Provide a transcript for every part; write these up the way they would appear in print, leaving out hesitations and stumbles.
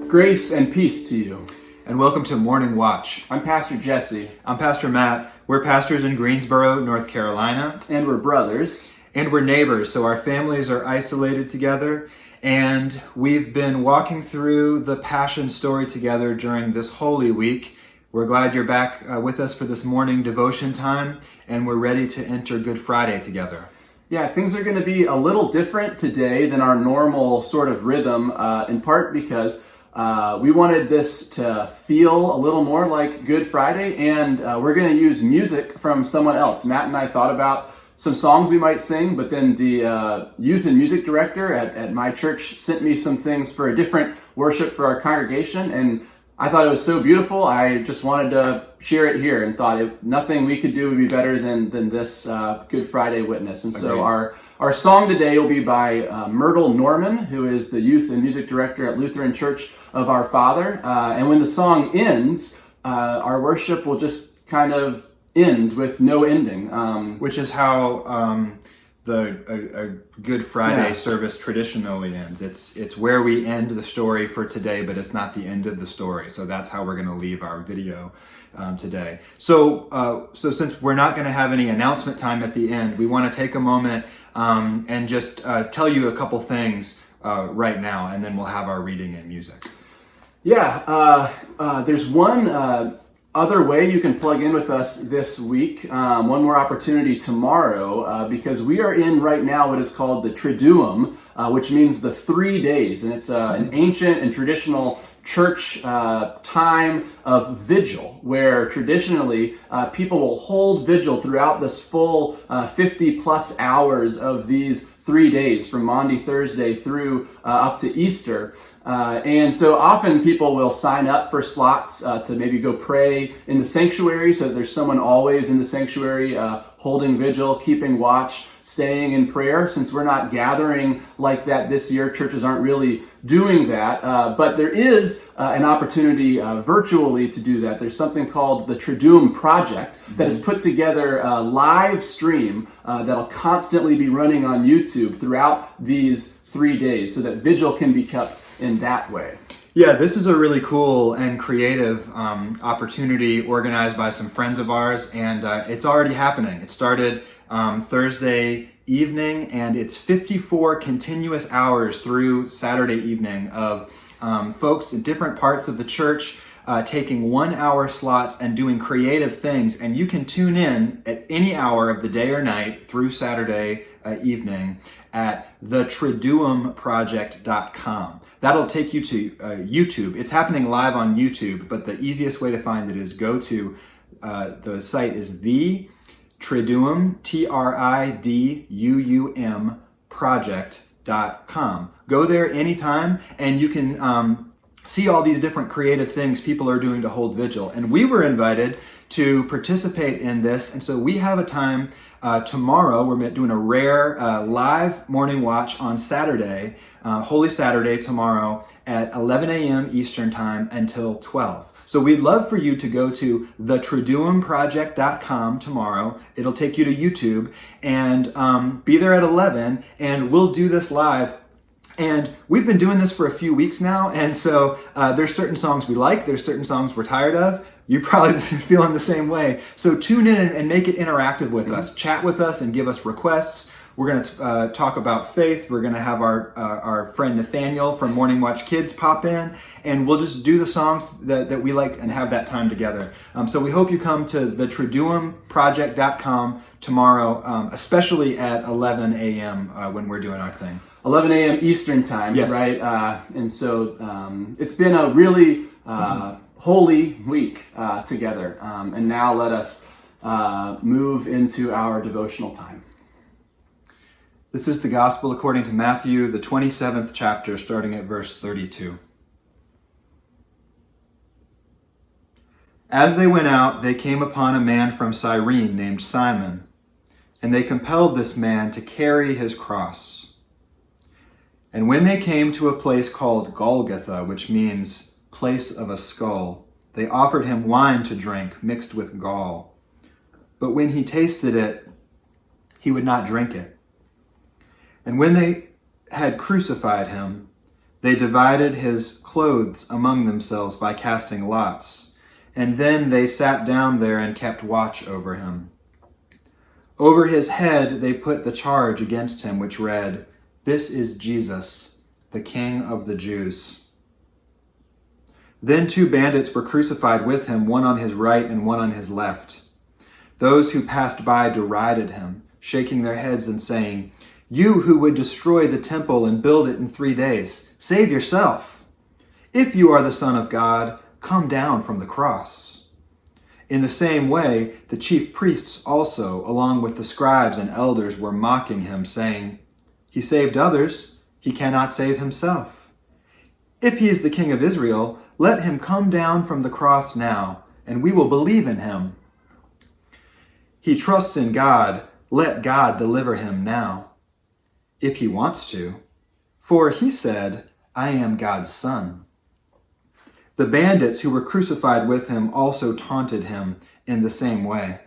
Grace and peace to you. And welcome to Morning Watch. I'm Pastor Jesse. I'm Pastor Matt. We're pastors in Greensboro, North Carolina. And we're brothers. And we're neighbors, so our families are isolated together. And we've been walking through the Passion story together during this Holy Week. We're glad you're back with us for this morning devotion time, and we're ready to enter Good Friday together. Yeah, things are going to be a little different today than our normal sort of rhythm, in part because we wanted this to feel a little more like Good Friday, and we're going to use music from someone else. Matt and I thought about some songs we might sing, but then the youth and music director at my church sent me some things for a different worship for our congregation, and I thought it was so beautiful, I just wanted to share it here and thought nothing we could do would be better than this Good Friday witness. And so our song today will be by Myrtle Norman, who is the youth and music director at Lutheran Church of Our Father. And when the song ends, our worship will just kind of end with no ending. Which is how a Good Friday service traditionally ends. It's where we end the story for today, but it's not the end of the story. So that's how we're going to leave our video today. So since we're not going to have any announcement time at the end, we want to take a moment and just tell you a couple things right now, and then we'll have our reading and music. Yeah, there's one other way you can plug in with us this week, one more opportunity tomorrow, because we are in right now what is called the Triduum, which means the 3 days, and it's an ancient and traditional church time of vigil, where traditionally people will hold vigil throughout this full 50 plus hours of these 3 days, from Maundy Thursday through up to Easter. And so often people will sign up for slots to maybe go pray in the sanctuary, so that there's someone always in the sanctuary holding vigil, keeping watch, staying in prayer. Since we're not gathering like that this year, churches aren't really doing that, but there is an opportunity virtually to do that. There's something called the Triduum Project that has put together a live stream that'll constantly be running on YouTube throughout these 3 days, so that vigil can be kept in that way. Yeah, this is a really cool and creative opportunity organized by some friends of ours, and it's already happening. It started Thursday evening, and it's 54 continuous hours through Saturday evening of folks in different parts of the church taking 1 hour slots and doing creative things. And you can tune in at any hour of the day or night through Saturday evening at thetriduumproject.com. That'll take you to YouTube. It's happening live on YouTube, but the easiest way to find it is go to the site is the Triduum, TRIDUUM project.com. Go there anytime, and you can see all these different creative things people are doing to hold vigil. And we were invited to participate in this, and so we have a time tomorrow. We're doing a rare live morning watch on Saturday, Holy Saturday tomorrow at 11 a.m. Eastern Time until 12. So we'd love for you to go to thetriduumproject.com tomorrow. It'll take you to YouTube, and be there at 11, and we'll do this live. And we've been doing this for a few weeks now, and so there's certain songs we like, there's certain songs we're tired of. You're probably feeling the same way. So tune in and make it interactive with us. Chat with us and give us requests. We're going to talk about faith. We're going to have our friend Nathaniel from Morning Watch Kids pop in, and we'll just do the songs that we like and have that time together. So we hope you come to thetriduumproject.com tomorrow, especially at 11 a.m. When we're doing our thing. 11 a.m. Eastern Time, yes. Right? And so it's been a really holy week together. And now let us move into our devotional time. This is the Gospel according to Matthew, the 27th chapter, starting at verse 32. As they went out, they came upon a man from Cyrene named Simon, and they compelled this man to carry his cross. And when they came to a place called Golgotha, which means place of a skull, they offered him wine to drink mixed with gall. But when he tasted it, he would not drink it. And when they had crucified him, They divided his clothes among themselves by casting lots, and then they sat down there and kept watch over him. Over his head they put the charge against him, which read, "This is Jesus, the King of the Jews." Then 2 bandits were crucified with him, one on his right and one on his left. Those who passed by derided him, shaking their heads and saying, "You who would destroy the temple and build it in 3 days, save yourself. If you are the Son of God, come down from the cross." In the same way, the chief priests also, along with the scribes and elders, were mocking him, saying, "He saved others, he cannot save himself. If he is the King of Israel, let him come down from the cross now, and we will believe in him. He trusts in God, let God deliver him now, if he wants to. For he said, 'I am God's son.'" The bandits who were crucified with him also taunted him in the same way.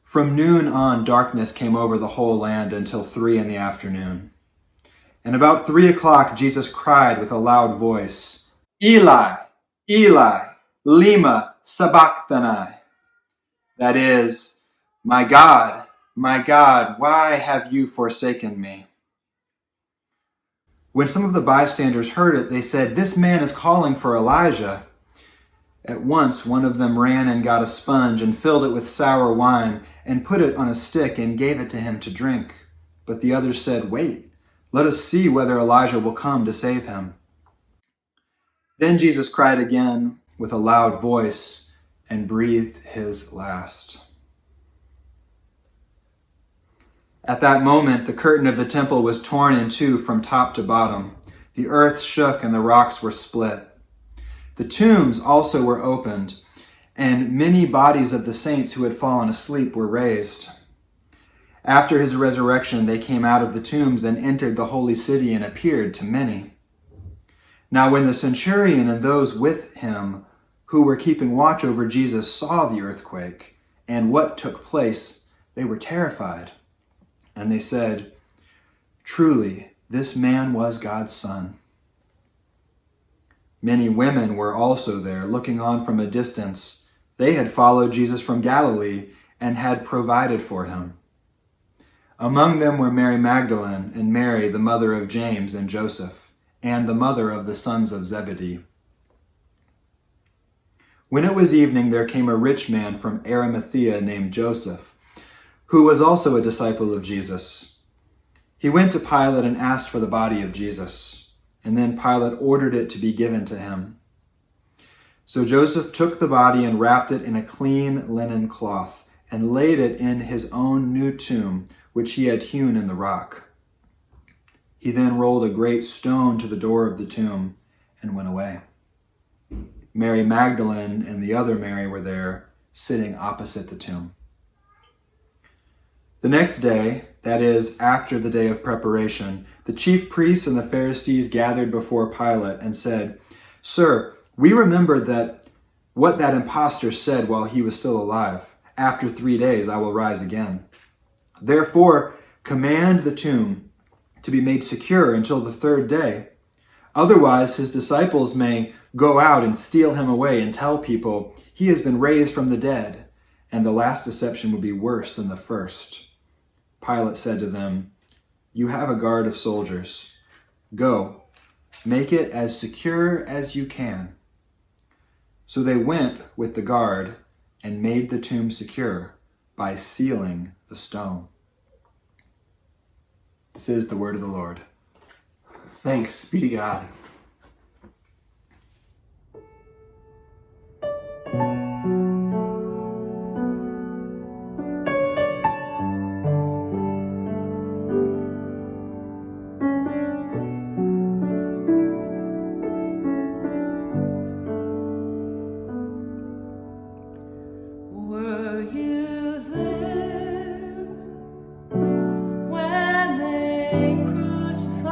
From noon on, darkness came over the whole land until 3 in the afternoon. And about 3 o'clock, Jesus cried with a loud voice, "Eli, Eli, lema sabachthani." That is, my God, why have you forsaken me?" When some of the bystanders heard it, they said, "This man is calling for Elijah." At once one of them ran and got a sponge and filled it with sour wine and put it on a stick and gave it to him to drink. But the others said, "Wait, let us see whether Elijah will come to save him." Then Jesus cried again with a loud voice and breathed his last. At that moment, the curtain of the temple was torn in two from top to bottom. The earth shook and the rocks were split. The tombs also were opened, and many bodies of the saints who had fallen asleep were raised. After his resurrection, they came out of the tombs and entered the holy city and appeared to many. Now when the centurion and those with him who were keeping watch over Jesus saw the earthquake and what took place, they were terrified. And they said, "Truly, this man was God's son." Many women were also there, looking on from a distance. They had followed Jesus from Galilee and had provided for him. Among them were Mary Magdalene and Mary, the mother of James and Joseph, and the mother of the sons of Zebedee. When it was evening, there came a rich man from Arimathea named Joseph, who was also a disciple of Jesus. He went to Pilate and asked for the body of Jesus, and then Pilate ordered it to be given to him. So Joseph took the body and wrapped it in a clean linen cloth and laid it in his own new tomb, which he had hewn in the rock. He then rolled a great stone to the door of the tomb and went away. Mary Magdalene and the other Mary were there, sitting opposite the tomb. The next day, that is, after the day of preparation, the chief priests and the Pharisees gathered before Pilate and said, "Sir, we remember that what that impostor said while he was still alive. After 3 days I will rise again. Therefore, command the tomb to be made secure until the 3rd day. Otherwise, his disciples may go out and steal him away and tell people he has been raised from the dead, and the last deception will be worse than the first." Pilate said to them, "You have a guard of soldiers. Go, make it as secure as you can." So they went with the guard and made the tomb secure by sealing the stone. This is the word of the Lord. Thanks be to God. Were you there when they crucified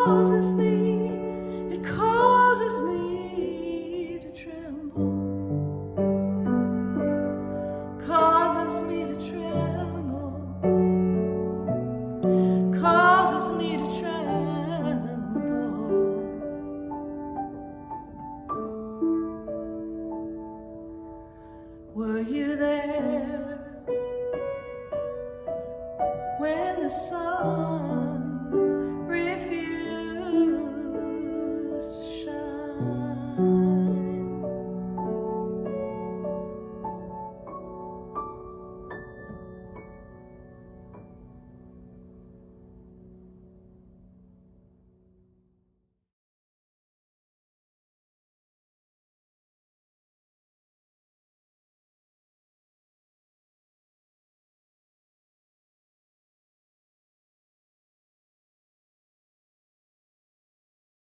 causes me